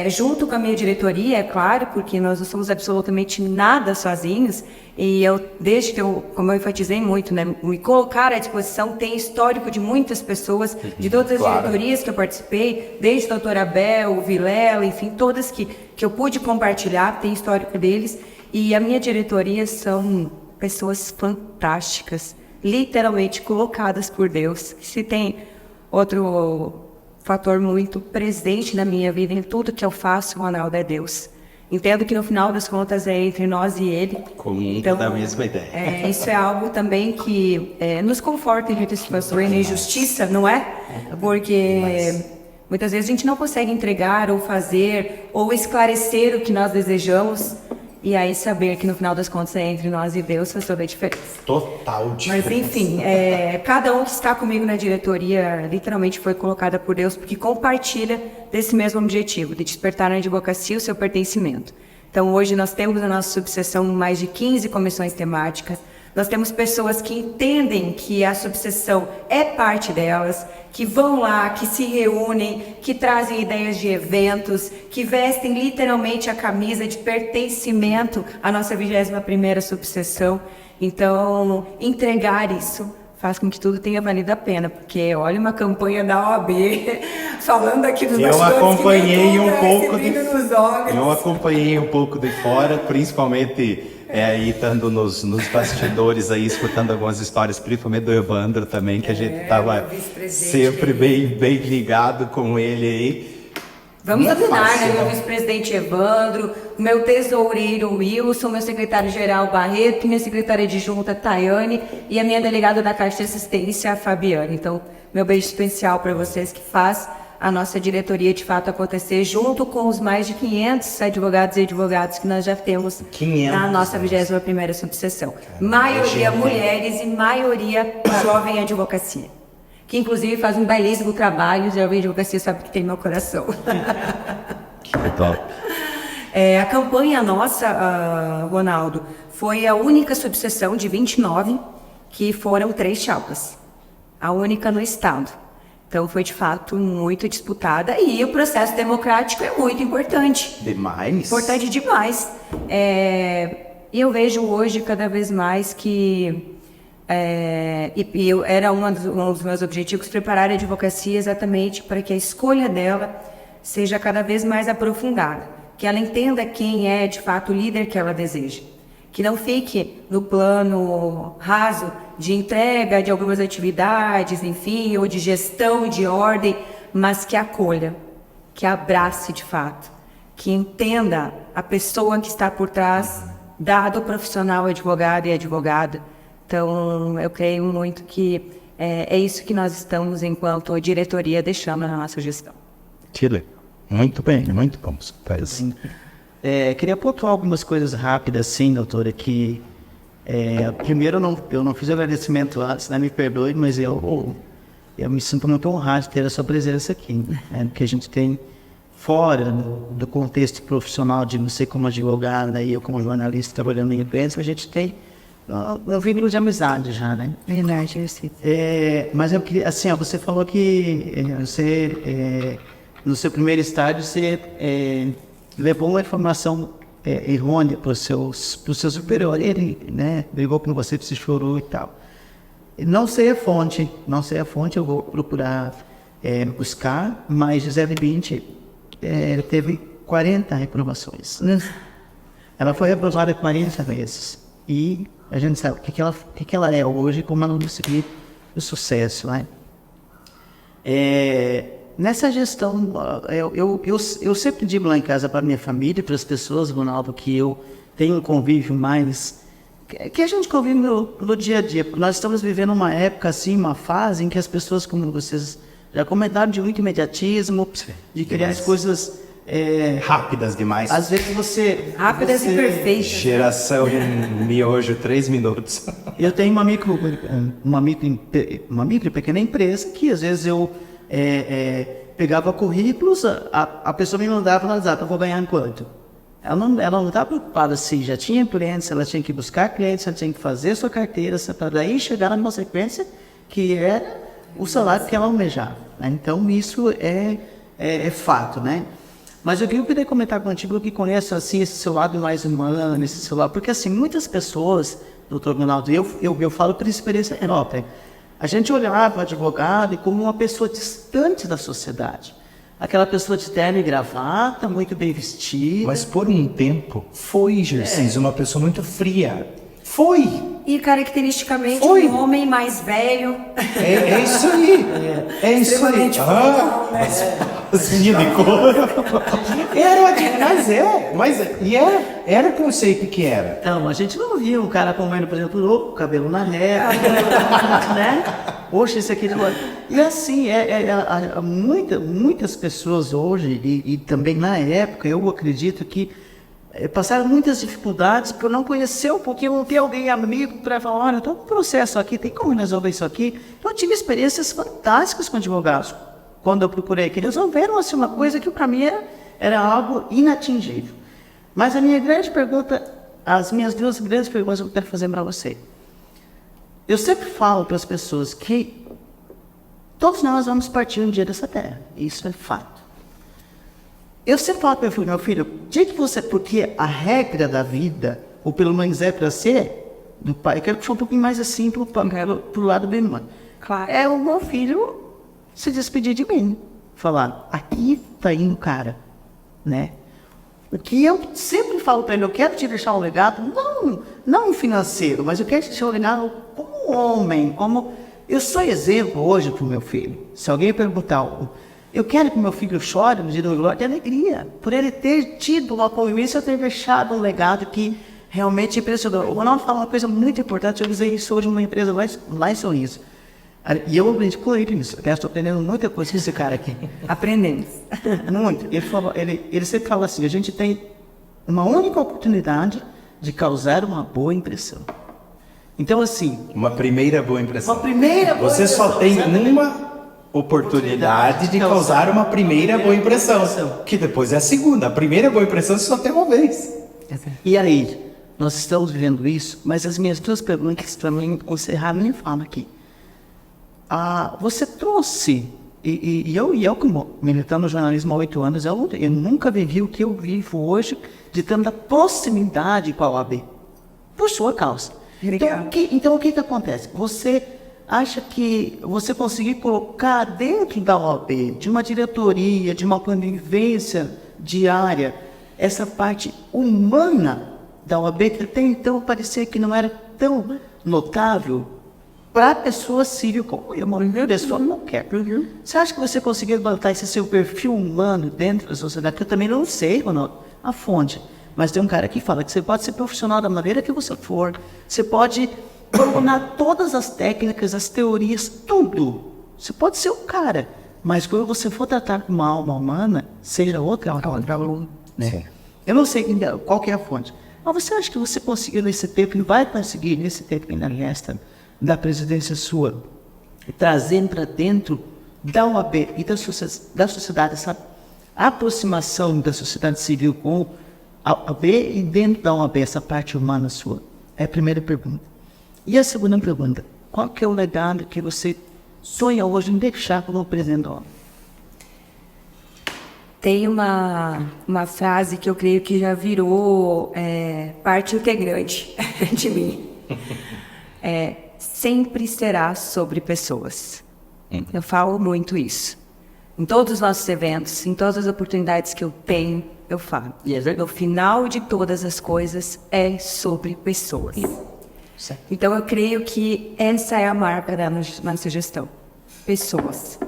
junto com a minha diretoria, é claro, porque nós não somos absolutamente nada sozinhos, e desde que como eu enfatizei muito, né, me colocar à disposição, tem histórico de muitas pessoas, de todas as diretorias que eu participei, desde a doutora Bel, Vilela, enfim, todas que eu pude compartilhar, tem histórico deles, e a minha diretoria são pessoas fantásticas, literalmente colocadas por Deus. Se tem outro fator muito presente na minha vida, em tudo que eu faço, Ronaldo, é Deus. Entendo que no final das contas é entre nós e Ele. Então, da mesma ideia. Isso é algo também que nos conforta em muitas situações, na injustiça, não é? Porque muitas vezes a gente não consegue entregar ou fazer ou esclarecer o que nós desejamos. E aí saber que no final das contas é entre nós e Deus faz toda a diferença. Total diferença. Mas enfim, cada um que está comigo na diretoria literalmente foi colocada por Deus porque compartilha desse mesmo objetivo, de despertar na advocacia o seu pertencimento. Então hoje nós temos na nossa subseção mais de 15 comissões temáticas. Nós temos pessoas que entendem que a subseção é parte delas, que vão lá, que se reúnem, que trazem ideias de eventos, que vestem literalmente a camisa de pertencimento à nossa 21ª subseção. Então, entregar isso faz com que tudo tenha valido a pena, porque olha uma campanha da OAB falando aqui dos Eu acompanhei um pouco eu acompanhei um pouco de fora, principalmente aí estando nos bastidores aí, escutando algumas histórias, principalmente do Evandro também, que a gente estava sempre bem ligado com ele aí. Vamos afinar, né? Meu vice-presidente Evandro, meu tesoureiro Wilson, meu secretário-geral Barreto, minha secretária adjunta Tayane e a minha delegada da Caixa de Assistência, a Fabiana. Então, meu beijo especial para vocês que faz a nossa diretoria de fato acontecer junto com os mais de 500 advogados e advogadas que nós já temos na nossa 21ª subseção. Maioria mulheres e maioria jovem advocacia. Que inclusive faz um belíssimo trabalho, jovem advocacia sabe que tem meu coração. Que top. A campanha nossa, Ronaldo, foi a única subseção de 29 que foram 3 chapas. A única no estado. Então foi de fato muito disputada e o processo democrático é muito importante. Demais. Importante demais. E eu vejo hoje cada vez mais que era um dos meus objetivos preparar a advocacia exatamente para que a escolha dela seja cada vez mais aprofundada, que ela entenda quem é de fato o líder que ela deseja, que não fique no plano raso de entrega de algumas atividades, enfim, ou de gestão de ordem, mas que acolha, que abrace de fato, que entenda a pessoa que está por trás, dado o profissional advogado e advogada. Então, eu creio muito que é isso que nós estamos, enquanto diretoria, deixando na nossa gestão. Tira. Muito bem, muito bom. Sim. Queria pontuar algumas coisas rápidas, sim, doutora, que primeiro eu não fiz agradecimento antes, né, me perdoe, mas eu me sinto muito honrado de ter a sua presença aqui, né, porque a gente tem, fora do contexto profissional de você como advogada e eu como jornalista trabalhando em imprensa, a gente tem um vínculo de amizade já, né? Verdade, eu sei. Mas eu queria, assim, você falou que você, no seu primeiro estágio, você levou uma informação errônea para o seu superior. Ele, né, brigou com você, se chorou e tal. Não sei a fonte, eu vou procurar buscar, mas Gisele Bündchen teve 40 reprovações. Ela foi reprovada 40 vezes. E a gente sabe o que ela é hoje, como ela conseguiu o sucesso, né? Nessa gestão, eu sempre digo lá em casa para minha família, para as pessoas, Ronaldo, que eu tenho um convívio mais... que a gente convive no dia a dia. Nós estamos vivendo uma época, assim, uma fase em que as pessoas, como vocês já comentaram, de muito imediatismo, de criar as coisas... rápidas demais. Às vezes rápidas e perfeitas. Geração miojo, 3 minutos. Eu tenho uma micro e pequena empresa que às vezes eu pegava currículos, a pessoa me mandava no WhatsApp, eu vou ganhar quanto? Ela não estava preocupada se já tinha clientes, ela tinha que buscar clientes, ela tinha que fazer sua carteira, para daí chegar na consequência que é o salário que ela almejava. Né? Então isso é é fato, né? Mas eu queria comentar contigo que conhece assim, esse seu lado mais humano, esse seu lado, porque assim, muitas pessoas, doutor Ronaldo, eu falo por experiência própria, a gente olhava o advogado como uma pessoa distante da sociedade. Aquela pessoa de terno e gravata, muito bem vestida. Mas por um tempo foi, Gersis, uma pessoa muito fria. Foi! E caracteristicamente Foi. um homem mais velho. É isso aí! É isso aí! Extremamente Zinha de couro! Era conceito que era. Então, a gente não via um cara comendo, por exemplo, o cabelo na régua, né? Poxa, esse aqui... E assim, muitas pessoas hoje, e também na época, eu acredito que passaram muitas dificuldades por não conhecer um pouquinho, não ter alguém amigo para falar, olha, tem um processo aqui, tem como resolver isso aqui. Então, eu tive experiências fantásticas com advogados, quando eu procurei, que resolveram assim, uma coisa que para mim era algo inatingível. Mas a minha grande pergunta, as minhas duas grandes perguntas que eu quero fazer para você. Eu sempre falo para as pessoas que todos nós vamos partir um dia dessa terra, isso é fato. Eu sempre falo para meu filho, dia que você, porque a regra da vida, ou pelo menos é para ser, do pai, eu quero puxar um pouquinho mais assim pro lado do irmão. Claro. É o meu filho se despedir de mim, falar, aqui tá indo cara, né? O que eu sempre falo para ele, eu quero te deixar um legado, não financeiro, mas eu quero te deixar um legado como homem, como... Eu sou exemplo hoje para o meu filho. Se alguém perguntar, eu quero que meu filho chore no dia do glória de alegria, por ele ter tido uma convivência, eu ter deixado um legado que realmente impressionou. O Ronaldo fala uma coisa muito importante, eu usei isso hoje numa empresa lá em Sorriso. E eu aprendi com ele isso. Eu estou aprendendo muita coisa com esse cara aqui. Aprendendo. Muito. Ele sempre fala assim, a gente tem uma única oportunidade de causar uma boa impressão. Então, assim... Uma primeira boa impressão. Uma primeira boa Você impressão. só tem uma oportunidade de causar uma primeira boa impressão. Que depois é a segunda. A primeira boa impressão você só tem uma vez. E aí, nós estamos vivendo isso, mas as minhas duas perguntas também encerrar a minha fala aqui. Você trouxe, e eu como militando no jornalismo há 8 anos, eu nunca vivi o que eu vivo hoje de tanta proximidade com a OAB, por sua causa. Então o que acontece? Você acha que você conseguir colocar dentro da OAB, de uma diretoria, de uma convivência diária, essa parte humana da OAB, que até então parecia que não era tão notável, para a pessoa civil como eu, uma pessoa não quer. Você acha que você conseguiu levantar esse seu perfil humano dentro da sociedade? Que eu também não sei, Ronaldo, a fonte. Mas tem um cara que fala que você pode ser profissional da maneira que você for, você pode dominar todas as técnicas, as teorias, tudo. Você pode ser um cara, mas quando você for tratar com uma alma humana, seja outra alma, né? Eu não sei qual que é a fonte. Mas você acha que você conseguiu nesse tempo, e vai conseguir nesse tempo que ainda resta, da presidência sua, trazendo para dentro da OAB e da sociedade essa aproximação da sociedade civil com a OAB e dentro da OAB essa parte humana sua? É a primeira pergunta. E a segunda pergunta, qual que é o legado que você sonha hoje em deixar como presidente da OAB? Tem uma frase que eu creio que já virou parte integrante de mim. Sempre será sobre pessoas. Eu falo muito isso. Em todos os nossos eventos, em todas as oportunidades que eu tenho, eu falo. E no final de todas as coisas é sobre pessoas. Então eu creio que essa é a marca da nossa gestão. Pessoas.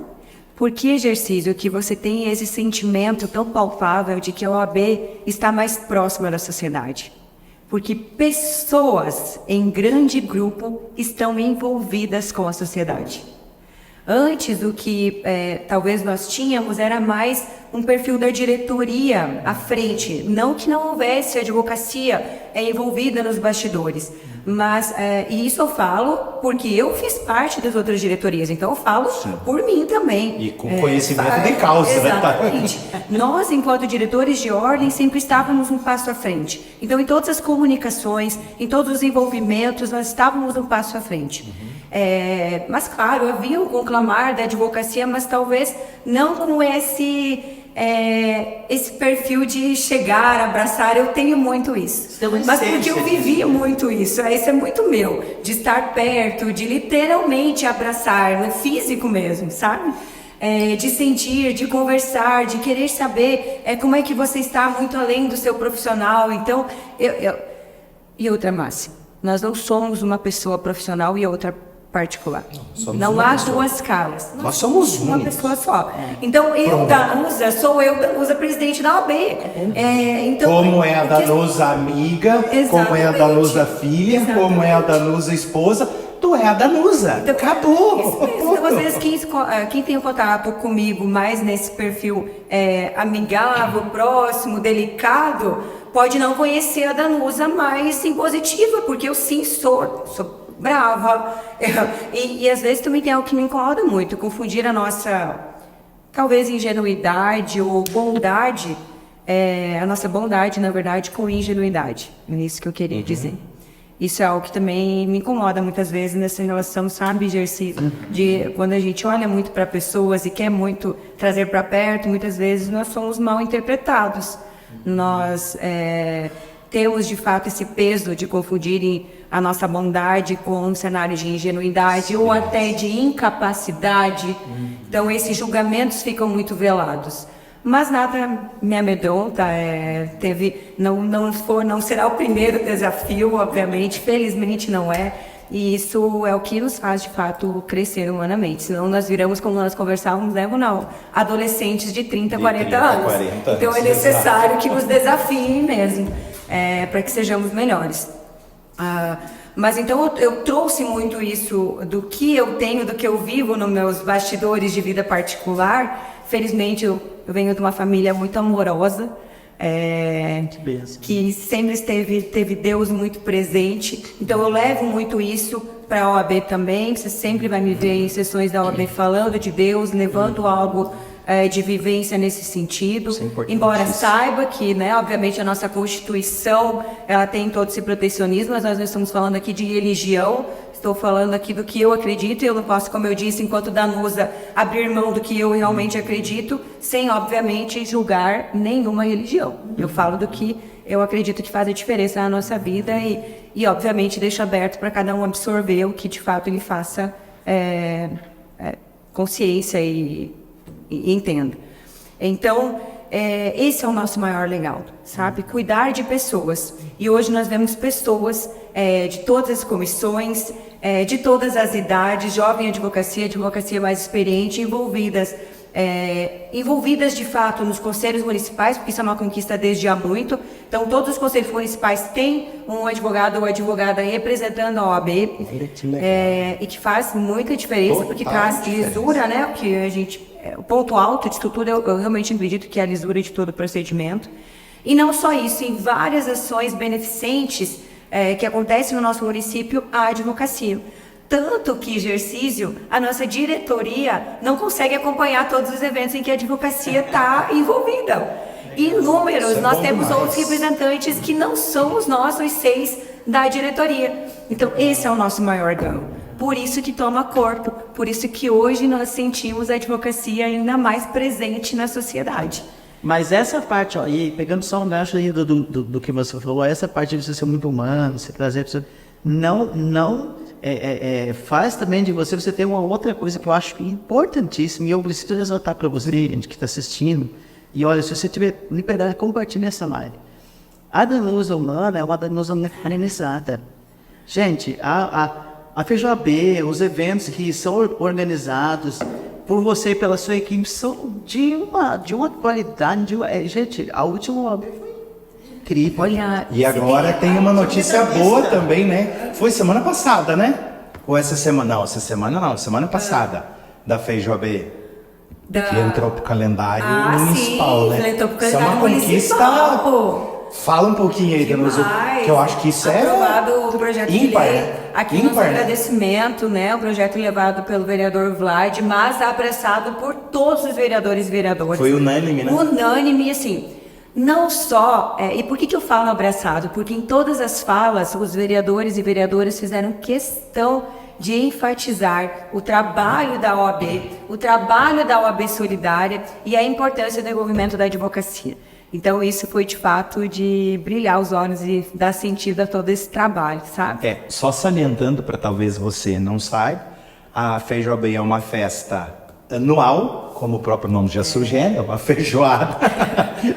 Por que exercício que você tem esse sentimento tão palpável de que a OAB está mais próxima da sociedade? Porque pessoas em grande grupo estão envolvidas com a sociedade. Antes, o que talvez nós tínhamos era mais um perfil da diretoria à frente. Não que não houvesse advocacia envolvida nos bastidores, mas e isso eu falo porque eu fiz parte das outras diretorias, então eu falo por mim também. E com conhecimento de causa, exatamente. Nós, enquanto diretores de ordem, sempre estávamos um passo à frente. Então, em todas as comunicações, em todos os envolvimentos, nós estávamos um passo à frente. Mas, claro, havia o conclamar da advocacia, mas talvez não com esse perfil de chegar, abraçar. Eu tenho muito isso. Mas porque eu vivi muito isso. Isso é muito meu. De estar perto, de literalmente abraçar, no físico mesmo, sabe? De sentir, de conversar, de querer saber como é que você está muito além do seu profissional. Então, e outra máxima, nós não somos uma pessoa profissional e outra particular. Não há duas caras. Nós somos uma pessoa só. Então, eu, Danusa, sou eu, Danusa, presidente da OAB. Então, como é a Danusa amiga, exatamente. Como é a Danusa filha, exatamente. Como é a Danusa esposa, tu é a Danusa. Então, acabou. Então, às vezes, quem tem contato comigo mais nesse perfil amigável, próximo, delicado, pode não conhecer a Danusa mais positiva, porque eu sim sou brava, e às vezes também tem algo que me incomoda muito, confundir a nossa, talvez, ingenuidade ou bondade, a nossa bondade, na verdade, com ingenuidade. É isso que eu queria dizer. Isso é algo que também me incomoda muitas vezes nessa relação, sabe, Gersi? De quando a gente olha muito para pessoas e quer muito trazer para perto, muitas vezes nós somos mal interpretados. Nós temos, de fato, esse peso de confundirem a nossa bondade com um cenário de ingenuidade ou até de incapacidade. Então, esses julgamentos ficam muito velados. Mas nada me amedronta, não será o primeiro desafio, obviamente, felizmente não é. E isso é o que nos faz, de fato, crescer humanamente. Senão nós viramos, como nós conversávamos, não, adolescentes de 30, 40 anos. Então é necessário que nos desafiem mesmo, para que sejamos melhores. Mas então eu trouxe muito isso do que eu tenho, do que eu vivo nos meus bastidores de vida particular. Felizmente eu venho de uma família muito amorosa, que sempre teve Deus muito presente. Então eu levo muito isso para a OAB também. Você sempre vai me ver em sessões da OAB falando de Deus, levando algo de vivência nesse sentido, embora saiba que, obviamente, a nossa Constituição ela tem todo esse protecionismo, mas nós não estamos falando aqui de religião, estou falando aqui do que eu acredito, e eu não posso, como eu disse, enquanto Danusa, abrir mão do que eu realmente acredito, sem, obviamente, julgar nenhuma religião. Eu falo do que eu acredito que faz a diferença na nossa vida e obviamente, deixo aberto para cada um absorver o que, de fato, ele faça consciência e entenda. Então, esse é o nosso maior legado, sabe? Cuidar de pessoas. E hoje nós vemos pessoas de todas as comissões, de todas as idades, jovem advocacia mais experiente, envolvidas de fato nos conselhos municipais, porque isso é uma conquista desde há muito. Então, todos os conselhos municipais têm um advogado ou advogada representando a OAB, e que faz muita diferença, porque traz lisura, né? Porque o ponto alto de estrutura, eu realmente acredito que é a lisura de todo o procedimento. E não só isso, em várias ações beneficentes que acontecem no nosso município, a advocacia. Tanto que, Gercísio, a nossa diretoria não consegue acompanhar todos os eventos em que a advocacia está envolvida. Inúmeros, nós temos outros representantes que não são os nossos 6 da diretoria. Então, esse é o nosso maior ganho. Por isso que toma corpo, por isso que hoje nós sentimos a advocacia ainda mais presente na sociedade. Mas essa parte, e pegando só um gancho aí do que você falou, essa parte de você ser muito humano, você trazer pessoas, faz também de você ter uma outra coisa que eu acho importantíssima, e eu preciso ressaltar para você, gente que está assistindo, e olha, se você tiver liberdade, compartilhe essa live. A Danusa humana é uma Danusa humanizada. Gente, a FeijoAB, os eventos que são organizados por você e pela sua equipe são de uma qualidade. Gente, a última OAB foi incrível. Olha, e agora tem uma notícia boa também, né? Foi semana passada, né? Ou essa semana? Não, semana passada, da FeijoAB. Que entrou pro calendário municipal, sim, né? entrou pro Isso é calendário uma conquista. municipal. Fala um pouquinho aí, Danusa, que eu acho que isso aprovado o projeto ímpar, de lei. né? Aqui Ímpar, nosso né? agradecimento, né? O projeto levado pelo vereador Vlad, mas apressado por todos os vereadores e vereadoras. Foi unânime, né? Unânime, assim. Não só, e por que eu falo abraçado? Porque em todas as falas, os vereadores e vereadoras fizeram questão de enfatizar o trabalho da OAB, o trabalho da OAB Solidária e a importância do envolvimento da advocacia. Então, isso foi, de fato, de brilhar os olhos e dar sentido a todo esse trabalho, sabe? Só salientando para talvez você não saiba, a FEJOAB é uma festa anual, como o próprio nome já sugere, é uma feijoada.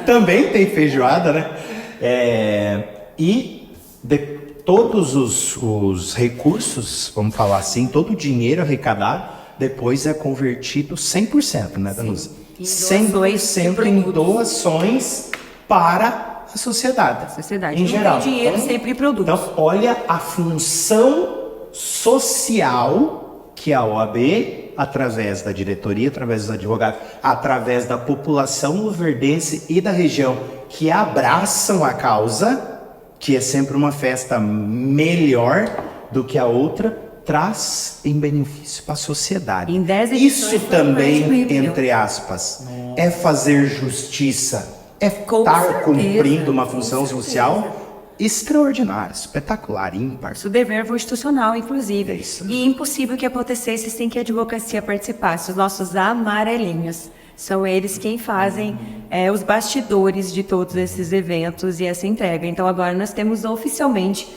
Também tem feijoada, né? E de todos os recursos, vamos falar assim, todo o dinheiro arrecadado, depois é convertido 100%, né, Danusa? 100% em doações para a sociedade. Em geral. Tem dinheiro, sempre produz. Então, olha a função social que a OAB, através da diretoria, através dos advogados, através da população luverdense e da região, que abraçam a causa, que é sempre uma festa melhor do que a outra, traz em benefício para a sociedade. Em 10 Isso também, entre aspas, é fazer justiça, é estar cumprindo uma função social extraordinária, espetacular, ímpar. Isso dever institucional, inclusive. É isso. E impossível que acontecesse sem que a advocacia participasse. Os nossos amarelinhos são eles quem fazem os bastidores de todos esses eventos e essa entrega. Então agora nós temos oficialmente,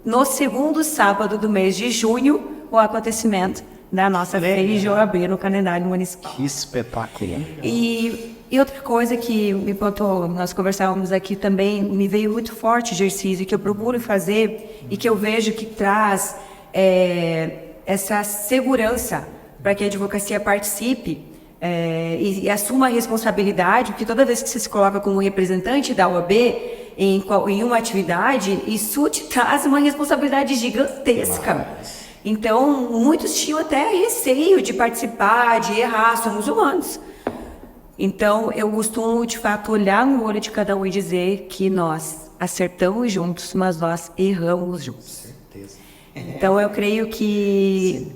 no segundo sábado do mês de junho, o acontecimento da nossa FEJOAB no calendário municipal. Que espetáculo. E outra coisa que enquanto nós conversávamos aqui também me veio muito forte, exercício, que eu procuro fazer e que eu vejo que traz essa segurança para que a advocacia participe e assuma a responsabilidade, porque toda vez que você se coloca como representante da OAB em uma atividade, isso te traz uma responsabilidade gigantesca. Então, muitos tinham até receio de participar, de errar, somos humanos. Então, eu costumo, de fato, olhar no olho de cada um e dizer que nós acertamos juntos, mas nós erramos juntos. Certeza. Então, eu creio que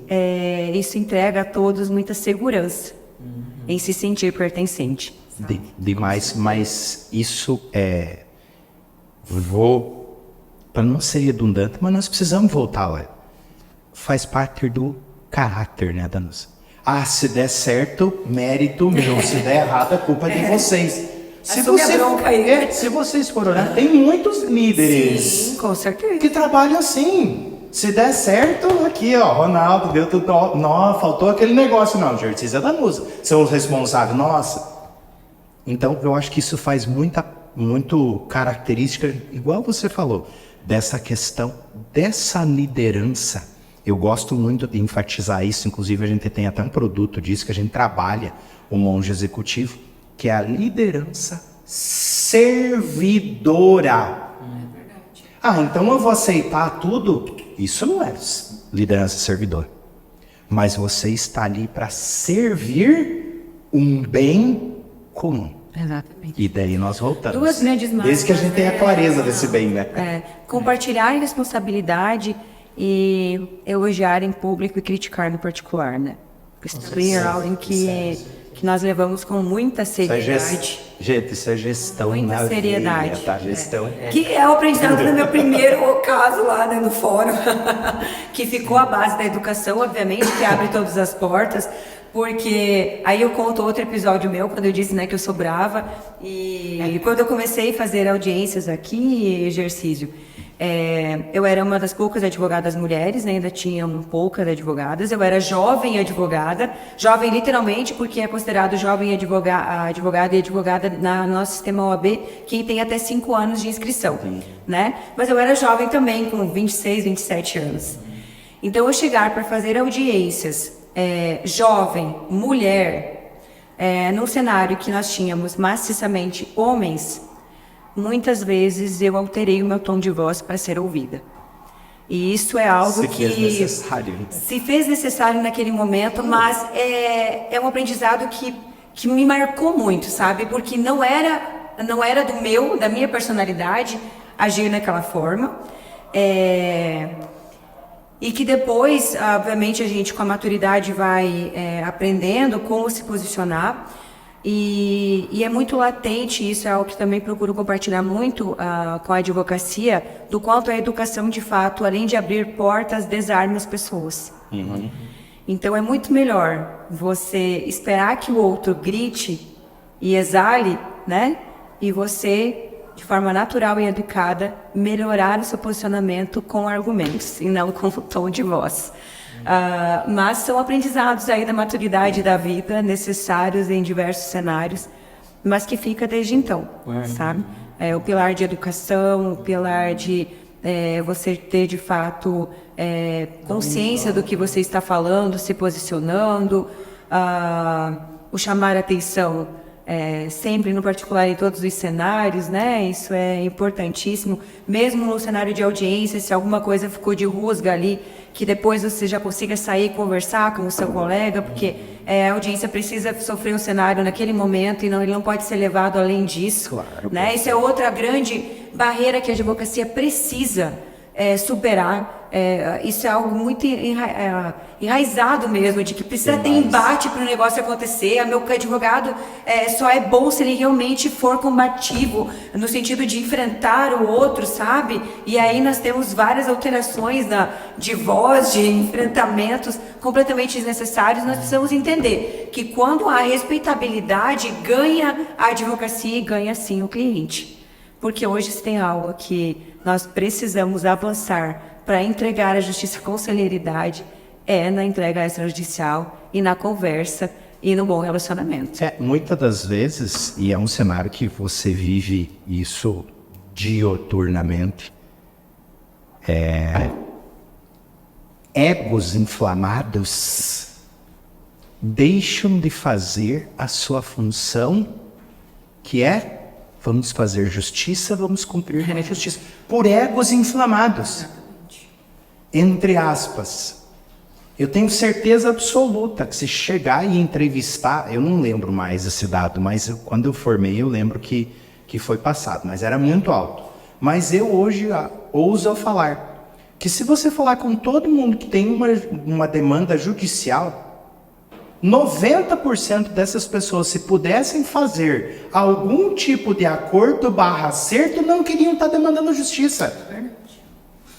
isso entrega a todos muita segurança em se sentir pertencente. Demais, mas isso para não ser redundante, mas nós precisamos voltar lá. Faz parte do caráter, né, Danusa? Se der certo, mérito meu. Se der errado, a culpa é de vocês. Se vocês forem olhar, tem muitos líderes. Sim, com certeza. Que trabalham assim. Se der certo, aqui, ó, Ronaldo, deu tudo. Não, faltou aquele negócio, não. Exercício é Danusa. São os responsáveis, nossa. Então, eu acho que isso faz muito característica, igual você falou, dessa questão, dessa liderança. Eu gosto muito de enfatizar isso, inclusive a gente tem até um produto disso que a gente trabalha, o Monge Executivo, que é a liderança servidora. É verdade. Então eu vou aceitar tudo? Isso não é liderança servidora. Mas você está ali para servir um bem comum. Exatamente. E daí nós voltamos. Duas grandes marcas. Desde que a gente tenha clareza desse bem, né? Compartilhar a responsabilidade e elogiar em público e criticar no particular, né? Isso é algo em que nós levamos com muita seriedade. Gente, isso é gestão. Muita seriedade. Tá? Gestão. Que é o aprendizado do meu primeiro caso lá, né, no fórum, que ficou a base da educação, obviamente, que abre todas as portas. Porque aí eu conto outro episódio meu, quando eu disse, né, que eu sou brava. E quando eu comecei a fazer audiências aqui, exercício, eu era uma das poucas advogadas mulheres, né, ainda tinham poucas advogadas. Eu era jovem advogada, jovem literalmente, porque é considerado jovem advogada e advogada no nosso sistema OAB, quem tem até 5 anos de inscrição, né? Mas eu era jovem também, com 26, 27 anos. Então, eu chegar para fazer audiências, jovem, mulher, num cenário que nós tínhamos maciçamente homens, muitas vezes eu alterei o meu tom de voz para ser ouvida. E isso é algo que se fez necessário naquele momento, mas é um aprendizado que que me marcou muito, sabe? Porque não era da minha personalidade agir naquela forma. E que depois, obviamente, a gente com a maturidade vai aprendendo como se posicionar. E é muito latente, isso é algo que também procuro compartilhar muito com a advocacia, do quanto a educação, de fato, além de abrir portas, desarma as pessoas. Uhum. Então é muito melhor você esperar que o outro grite e exale, né? E você, de forma natural e educada, melhorar o seu posicionamento com argumentos e não com o tom de voz. Mas são aprendizados aí da maturidade da vida, necessários em diversos cenários, mas que fica desde então, sabe? O pilar de educação, o pilar de você ter de fato consciência do que você está falando, se posicionando, o chamar a atenção sempre, no particular, em todos os cenários, né? Isso é importantíssimo. Mesmo no cenário de audiência, se alguma coisa ficou de rusga ali, que depois você já consiga sair e conversar com o seu colega, porque a audiência precisa sofrer um cenário naquele momento e ele não pode ser levado além disso. Claro, né? Isso é outra grande barreira que a advocacia precisa superar. Isso é algo muito enraizado mesmo, de que precisa ter embate para o negócio acontecer. Meu advogado só é bom se ele realmente for combativo, no sentido de enfrentar o outro, sabe? E aí nós temos várias alterações de voz, de enfrentamentos completamente desnecessários. Nós precisamos entender que quando há respeitabilidade, ganha a advocacia e ganha sim o cliente. Porque hoje se tem algo que nós precisamos avançar para entregar a justiça com celeridade, na entrega extrajudicial e na conversa e no bom relacionamento. Muitas das vezes, e é um cenário que você vive isso dioturnamente, egos inflamados deixam de fazer a sua função, que é: vamos fazer justiça, vamos cumprir a justiça, por egos inflamados. Entre aspas. Eu tenho certeza absoluta que se chegar e entrevistar, eu não lembro mais esse dado, mas quando eu formei eu lembro que foi passado, mas era muito alto. Mas eu hoje ouso falar que se você falar com todo mundo que tem uma demanda judicial, 90% dessas pessoas, se pudessem fazer algum tipo de acordo / acerto, não queriam estar demandando justiça.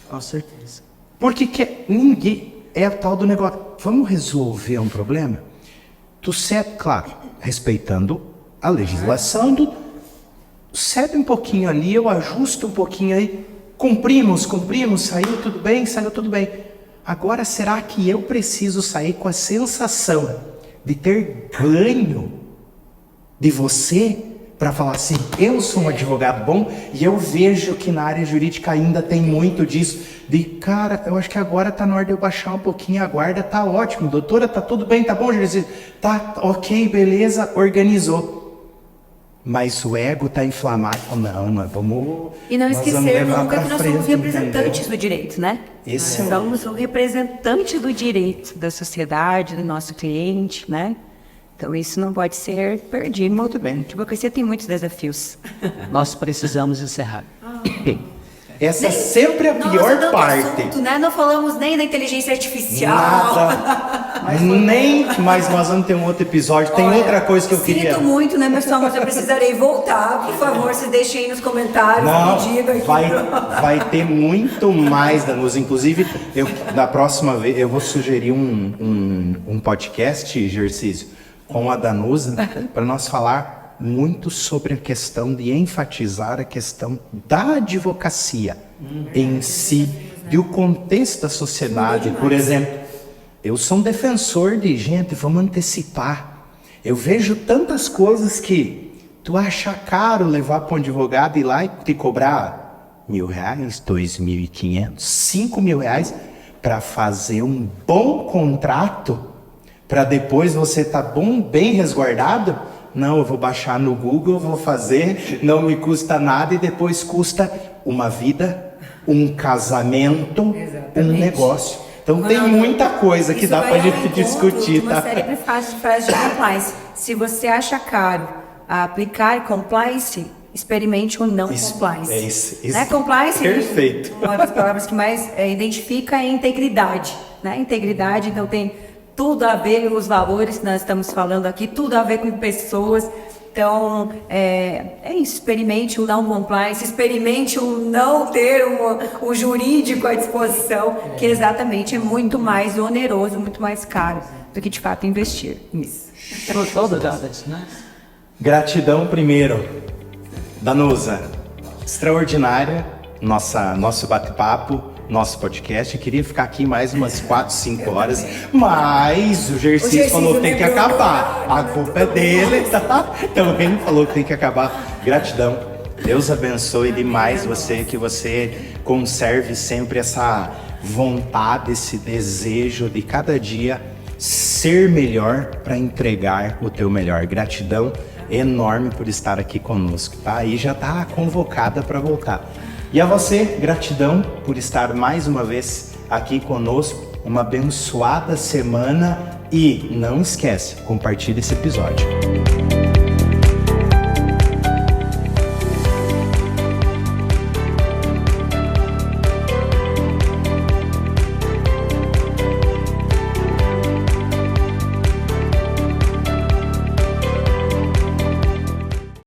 Com certeza. Porque ninguém é a tal do negócio. Vamos resolver um problema? Claro, respeitando a legislação, cede um pouquinho ali, eu ajusto um pouquinho aí, cumprimos, saiu tudo bem. Agora, será que eu preciso sair com a sensação de ter ganho de você para falar assim: eu sou um advogado bom? E eu vejo que na área jurídica ainda tem muito disso, cara, eu acho que agora está na hora de eu baixar um pouquinho a guarda, tá ótimo, doutora, tá tudo bem, tá bom, juiz? Tá ok, beleza, organizou. Mas o ego está inflamado. Não, nós vamos... E não esquecer nunca que nós somos representantes do direito, né? Nós somos o representante do direito da sociedade, do nosso cliente, né? Então isso não pode ser perdido. Muito bem. A advocacia tem muitos desafios. Nós precisamos encerrar. Essa sempre é a pior parte. Assunto, né? Não falamos nem da inteligência artificial. Nada. Mas nós vamos ter um outro episódio. Tem outra coisa que eu queria... Sinto muito, né, pessoal? Mas eu precisarei voltar. Por favor, vocês deixem aí nos comentários. Não, me digam aqui. vai ter muito mais, Danusa. Inclusive, da próxima vez, eu vou sugerir um podcast, exercício, com a Danusa, para nós falar muito sobre a questão de enfatizar a questão da advocacia em si, e o contexto da sociedade. Por exemplo, eu sou um defensor de vamos antecipar. Eu vejo tantas coisas que tu acha caro levar para um advogado ir lá e te cobrar R$1.000, R$2.500, R$5.000 para fazer um bom contrato, para depois você estar bem resguardado. Não, eu vou baixar no Google, vou fazer, não me custa nada, e depois custa uma vida, um casamento, um negócio. Então tem muita coisa que Isso dá pra vai ao gente encontro discutir, de uma tá? série de frases de compliance. Se você acha caro aplicar compliance, experimente o não compliance. É isso. Né? Compliance, Perfeito. uma das palavras que mais identifica é integridade. Né? Integridade, então tem tudo a ver com os valores que nós estamos falando aqui, tudo a ver com pessoas. Então, é isso, experimente o não compliance, experimente o não ter o jurídico à disposição, que exatamente é muito mais oneroso, muito mais caro do que de fato investir nisso. Todas, né? Gratidão primeiro, Danusa, extraordinária, nosso bate-papo, nosso podcast. Eu queria ficar aqui mais umas 4, 5 horas, mas o Gercísio falou que tem que acabar. A culpa é dele, tá? Então ele falou que tem que acabar. Gratidão. Deus abençoe demais você, que você conserve sempre essa vontade, esse desejo de cada dia ser melhor para entregar o teu melhor. Gratidão enorme por estar aqui conosco, tá? E já tá convocada para voltar. E a você, gratidão por estar mais uma vez aqui conosco. Uma abençoada semana e não esquece, compartilhe esse episódio.